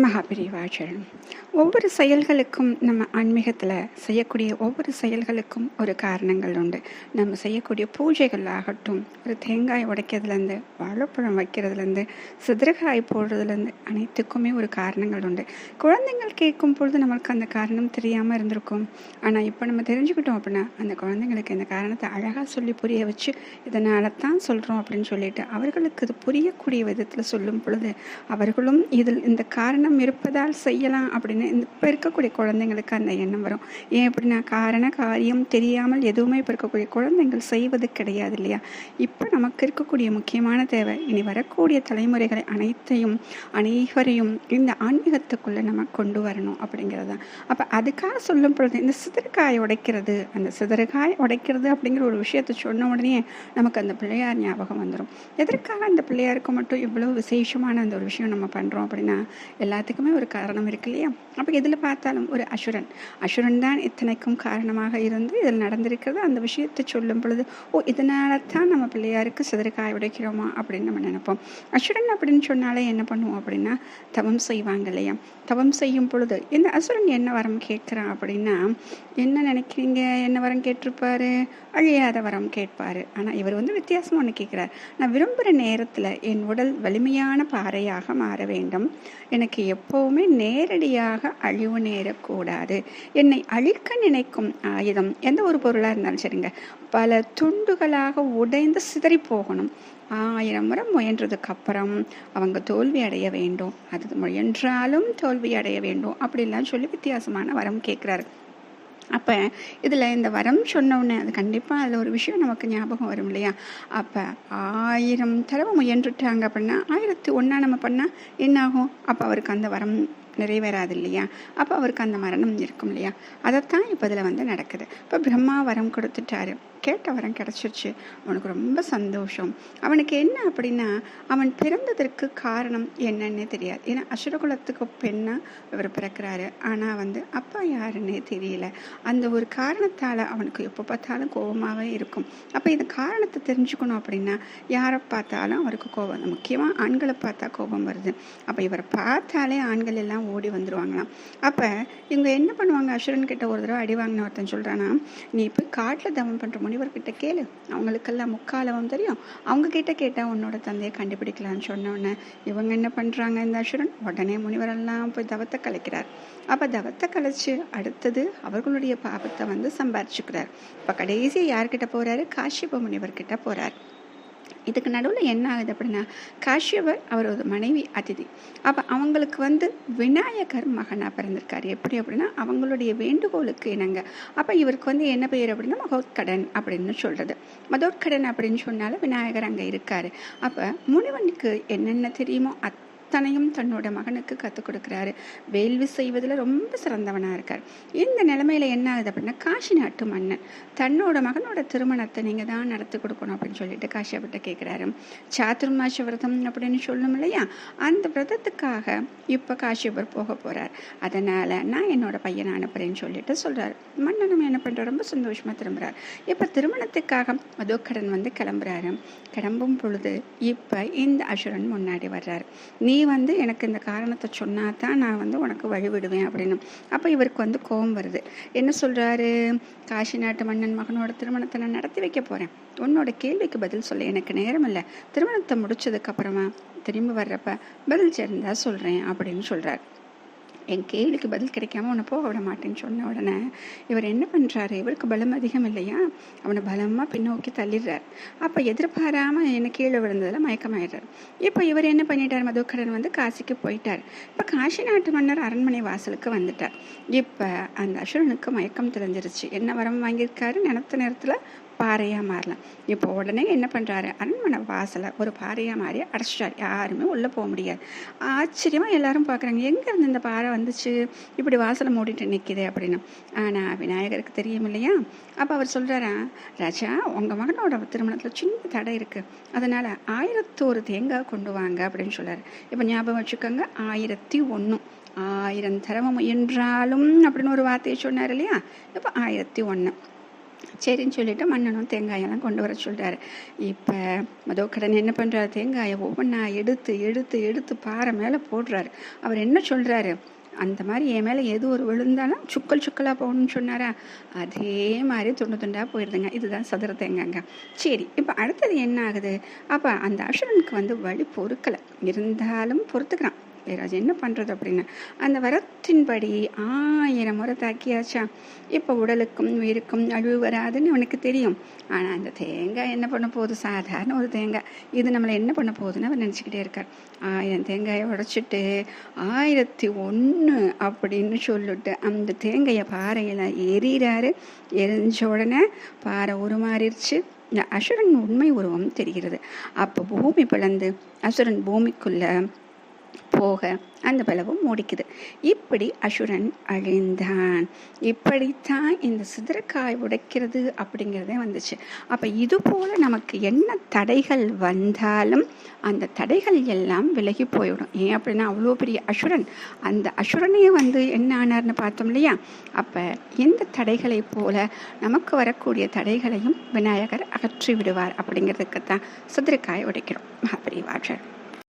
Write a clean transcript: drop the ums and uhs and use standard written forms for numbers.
மகாபிரிவாச்சரணம். ஒவ்வொரு செயல்களுக்கும் நம்ம ஆன்மீகத்தில் செய்யக்கூடிய ஒவ்வொரு செயல்களுக்கும் ஒரு காரணங்கள் உண்டு. நம்ம செய்யக்கூடிய பூஜைகள் ஆகட்டும், ஒரு தேங்காய் உடைக்கிறதுலேருந்து வாழைப்பழம் வைக்கிறதுலேருந்து சிதறகாய் போடுறதுலேருந்து அனைத்துக்குமே ஒரு காரணங்கள் உண்டு. குழந்தைங்கள் கேட்கும் பொழுது நம்மளுக்கு அந்த காரணம் தெரியாமல் இருந்திருக்கும். ஆனால் இப்போ நம்ம தெரிஞ்சுக்கிட்டோம் அப்படின்னா அந்த குழந்தைங்களுக்கு இந்த காரணத்தை அழகாக சொல்லி புரிய வச்சு இதனால தான் சொல்கிறோம் அப்படின்னு சொல்லிட்டு அவர்களுக்கு இது புரியக்கூடிய விதத்தில் சொல்லும் பொழுது அவர்களும் இதில் இந்த காரணம் இருப்பதால் செய்யலாம் அப்படின்னு இப்போ இருக்கக்கூடிய குழந்தைங்களுக்கு அந்த எண்ணம் வரும். ஏன் அப்படின்னா காரண காரியம் தெரியாமல் எதுவுமே இப்போ இருக்கக்கூடிய குழந்தைங்கள் செய்வது கிடையாது இல்லையா. இப்போ நமக்கு இருக்கக்கூடிய முக்கியமான தேவை இனி வரக்கூடிய தலைமுறைகளை அனைவரையும் இந்த ஆன்மீகத்துக்குள்ளே நம்ம கொண்டு வரணும் அப்படிங்கிறது தான். அப்போ அதுக்காக சொல்லும் பொழுது இந்த சிதறுகாய் உடைக்கிறது, அந்த சிதறுகாய் உடைக்கிறது அப்படிங்கிற ஒரு விஷயத்தை சொன்ன உடனே நமக்கு அந்த பிள்ளையார் ஞாபகம் வந்துடும். எதற்காக அந்த பிள்ளையாருக்கு மட்டும் இவ்வளோ விசேஷமான அந்த ஒரு விஷயம் நம்ம பண்ணுறோம் அப்படின்னா எல்லாத்துக்குமே ஒரு காரணம் இருக்கு இல்லையா. அப்போ எதில் பார்த்தாலும் ஒரு அசுரன் தான் இத்தனைக்கும் காரணமாக இருந்து இதில் நடந்திருக்கிறது. அந்த விஷயத்தை சொல்லும் பொழுது இதனால தான் நம்ம பிள்ளையாருக்கு சிதறுகாய் உடைக்கிறோமா அப்படின்னு நம்ம நினைப்போம். அசுரன் அப்படின்னு சொன்னாலே என்ன பண்ணுவோம் அப்படின்னா தவம் செய்வாங்க இல்லையா. தவம் செய்யும் பொழுது இந்த அசுரன் என்ன வரம் கேட்குறான் அப்படின்னா என்ன நினைக்கிறீங்க, என்ன வரம் கேட்டிருப்பாரு? அழியாத வரம் கேட்பாரு. ஆனால் இவர் வித்தியாசமாக ஒன்று கேட்குறார். நான் விரும்புகிற நேரத்தில் என் உடல் வலிமையான பாறையாக மாற வேண்டும். எனக்கு எப்பவுமே நேரடியாக அழிவு நேரக்கூடாது. என்னை அழிக்க நினைக்கும் ஆயுதம் எந்த ஒரு பொருளாக இருந்தாலும் சரிங்க, பல துண்டுகளாக உடைந்து சிதறி போகணும். 1000 முறை முயன்றதுக்கு அப்புறம் அவங்க தோல்வி அடைய வேண்டும். அது முயன்றாலும் தோல்வி அடைய வேண்டும் அப்படிலாம் சொல்லி வித்தியாசமான வரம் கேட்குறாரு. அப்போ இதில் இந்த வரம் சொன்னோடனே அது கண்டிப்பாக அதில் ஒரு விஷயம் நமக்கு ஞாபகம் வரும் இல்லையா. அப்போ 1000 தடவை முயன்றுட்டாங்க அப்படின்னா 1001 நம்ம பண்ணால் என்னாகும்? அப்போ அவருக்கு அந்த வரம் நிறைவேறாது இல்லையா. அப்போ அவருக்கு அந்த மரணம் இருக்கும் இல்லையா. அதைத்தான் இப்போ இதில் நடக்குது. இப்போ பிரம்மா வரம் கொடுத்துட்டாரு, கேட்ட வரம் கிடச்சிருச்சு. அவனுக்கு ரொம்ப சந்தோஷம். அவனுக்கு என்ன அப்படின்னா அவன் பிறந்ததற்கு காரணம் என்னன்னே தெரியாது. ஏன்னா அசுரகுலத்துக்கு பெண்ணாக இவர் பிறக்கிறாரு. ஆனால் அப்பா யாருன்னே தெரியல. அந்த ஒரு காரணத்தால் அவனுக்கு எப்போ பார்த்தாலும் கோபமாகவே இருக்கும். அப்போ இந்த காரணத்தை தெரிஞ்சுக்கணும் அப்படின்னா யாரை பார்த்தாலும் அவருக்கு கோபம். முக்கியமாக ஆண்களை பார்த்தா கோபம் வருது. அப்போ இவரை பார்த்தாலே ஆண்கள் எல்லாம் ஓடி வந்துடுவாங்களாம். அப்போ இவங்க என்ன பண்ணுவாங்க, அசுரன் கிட்ட ஒரு தடவை அடி வாங்கின ஒருத்தன் சொல்கிறானா, நீ போய் காட்டில் தவம் பண்ணுற முனிவர்கிட்ட கேளு, அவங்களுக்கெல்லாம் முக்காலவம் தெரியும், அவங்க கிட்ட கேட்டால் உன்னோட தந்தையை கண்டுபிடிக்கலான்னு சொன்னோன்னே இவங்க என்ன பண்ணுறாங்க, இந்த அசுரன் உடனே முனிவரெல்லாம் போய் தவத்தை கலைக்கிறார். அப்போ தவத்தை கலைச்சு அடுத்தது அவர்களுடைய பாபத்தை சம்பாரிச்சுக்கிறார். இப்போ கடைசி யார்கிட்ட போகிறாரு, காஷ்யப முனிவர்கிட்ட போகிறார். இதுக்கு நடுவில் என்ன ஆகுது அப்படின்னா காஷ்யபர் அவரோட மனைவி அதிதி. அப்போ அவங்களுக்கு விநாயகர் மகனாக பிறந்திருக்காரு. எப்படி அப்படின்னா அவங்களுடைய வேண்டுகோளுக்கு இணங்க. அப்போ இவருக்கு என்ன பெயர் அப்படின்னா மகோத்கடன் அப்படின்னு சொல்கிறது. மதோத்கடன் அப்படின்னு சொன்னாலும் விநாயகர் அங்கே இருக்காரு. அப்போ முனிவனுக்கு என்னென்ன தெரியுமோ அத்தனையும் தன்னோட மகனுக்கு கற்றுக் கொடுக்குறாரு. வேள்வி செய்வதில் ரொம்ப சிறந்தவனாக இருக்கார். இந்த நிலைமையில் என்ன ஆகுது அப்படின்னா காஷி நாட்டு மன்னன் தன்னோட மகனோட திருமணத்தை நீங்கள் தான் நடத்தி கொடுக்கணும் அப்படின்னு சொல்லிட்டு காஷ்யபர்கிட்ட கேட்குறாரு. சாதுர்மாச விரதம் அப்படின்னு சொல்லும் இல்லையா, அந்த விரதத்துக்காக இப்போ காஷ்யபர் போக போகிறார். அதனால் நான் என்னோட பையனை அனுப்புகிறேன்னு சொல்லிட்டு சொல்கிறார். மன்னனும் என்ன பண்ணுறார், ரொம்ப சந்தோஷமாக திரும்புகிறார். இப்போ திருமணத்துக்காக மதோக்கடன் கிளம்புறாரு. கிளம்பும் பொழுது இப்போ இந்த அசுரன் முன்னாடி வர்றார். நீ எனக்கு இந்த காரணத்தை சொன்னா தான் நான் உனக்கு வழிவிடுவேன் அப்படின்னு. அப்போ இவருக்கு கோபம் வருது. என்ன சொல்கிறாரு, காஷி நாட்டு மன்னன் மகனோட திருமணத்தை நான் நடத்தி வைக்க போகிறேன், உன்னோட கேள்விக்கு பதில் சொல்ல எனக்கு நேரம் இல்லை, திருமணத்தை முடிச்சதுக்கப்புறமா திரும்பி வர்றப்ப பதில் சேர்ந்தா சொல்கிறேன் அப்படின்னு சொல்கிறார். என் கேள்விக்கு பதில் கிடைக்காம உன்னை போக விட மாட்டேன்னு சொன்ன உடனே இவர் என்ன பண்ணுறாரு, இவருக்கு பலம் அதிகம் இல்லையா, அவனை பலமாக பின்னோக்கி தள்ளிடுறார். அப்போ எதிர்பாராமல் என்ன கீழே விழுந்ததில் மயக்கமாயிடுறார். இப்போ இவர் என்ன பண்ணிட்டார், மதோக்கடன் காசிக்கு போயிட்டார். இப்போ காஷி நாட்டு மன்னர் அரண்மனை வாசலுக்கு வந்துட்டார். இப்போ அந்த அசுரனுக்கு மயக்கம் தெரிஞ்சிருச்சு. என்ன வரம் வாங்கியிருக்காரு, நினைத்த நேரத்தில் பாறையாக மாறலாம். இப்போ உடனே என்ன பண்ணுறாரு, அரண்மனை வாசலை ஒரு பாறையாக மாறி அடைச்சிட்டார். யாருமே உள்ளே போக முடியாது. ஆச்சரியமாக எல்லாரும் பார்க்குறாங்க, எங்கேருந்து இந்த பாறை வந்துச்சு, இப்படி வாசலை மூடிட்டு நிற்கிது அப்படின்னு. ஆனால் விநாயகருக்கு தெரியும் இல்லையா. அப்போ அவர் சொல்கிறாரா, ராஜா உங்கள் மகனோட திருமணத்தில் சின்ன தடை இருக்குது, அதனால் 1001 தேங்காய் கொண்டு வாங்க அப்படின்னு சொல்கிறார். இப்போ ஞாபகம் வச்சுக்கோங்க, 1001 1000 தடவை முயன்றாலும் அப்படின்னு ஒரு வார்த்தையை சொன்னார் இல்லையா. இப்போ 1001 சரின்னு சொல்லிட்டு மன்னனும் தேங்காயெல்லாம் கொண்டு வர சொல்கிறாரு. இப்போ மதோக்கடன் என்ன பண்ணுறாரு, தேங்காயை ஒவ்வொன்றா எடுத்து எடுத்து எடுத்து பாறை மேலே போடுறாரு. அவர் என்ன சொல்கிறாரு, அந்த மாதிரி என் மேலே எது ஒரு விழுந்தாலும் சுக்கல் சுக்கலாக போகணும்னு சொன்னாரா, அதே மாதிரி துண்டு துண்டாக போயிடுதுங்க. இதுதான் சதுர தேங்காங்க. சரி, இப்போ அடுத்தது என்ன ஆகுது, அப்போ அந்த அசுரனுக்கு வழி பொறுக்கலை, இருந்தாலும் பொறுத்துக்கிறான். ராஜா என்ன பண்ணுறது அப்படின்னு அந்த வரத்தின்படி 1000 முறை தாக்கியாச்சா. இப்போ உடலுக்கும் உயிருக்கும் அழிவு வராதுன்னு அவனுக்கு தெரியும். ஆனால் அந்த தேங்காய் என்ன பண்ண போகுது, சாதாரண ஒரு தேங்காய், இது நம்மளை என்ன பண்ண போகுதுன்னு அவர் நினச்சிக்கிட்டே இருக்கார். 1000 தேங்காயை உடைச்சிட்டு 1001 அப்படின்னு சொல்லிட்டு அந்த தேங்காயை பாறையில் எறிகிறாரு. எரிஞ்ச உடனே பாறை உருமாறிடுச்சு. இந்த அசுரன் உண்மை உருவம் தெரிகிறது. அப்போ பூமி பிளந்து அசுரன் பூமிக்குள்ள போக அந்த பலவும் மூடிக்குது. இப்படி அசுரன் அழிந்தான். இப்படித்தான் இந்த சிதறக்காய் உடைக்கிறது அப்படிங்கிறதே வந்துச்சு. அப்போ இது போல நமக்கு என்ன தடைகள் வந்தாலும் அந்த தடைகள் எல்லாம் விலகி போயிடும். ஏன் அப்படின்னா அவ்வளோ பெரிய அசுரன், அந்த அசுரனையே என்ன ஆனார்னு பார்த்தோம் இல்லையா. அப்போ எந்த தடைகளை போல நமக்கு வரக்கூடிய தடைகளையும் விநாயகர் அகற்றி விடுவார் அப்படிங்கிறதுக்குத்தான் சிதறக்காய் உடைக்கிறோம். அப்படி வாழ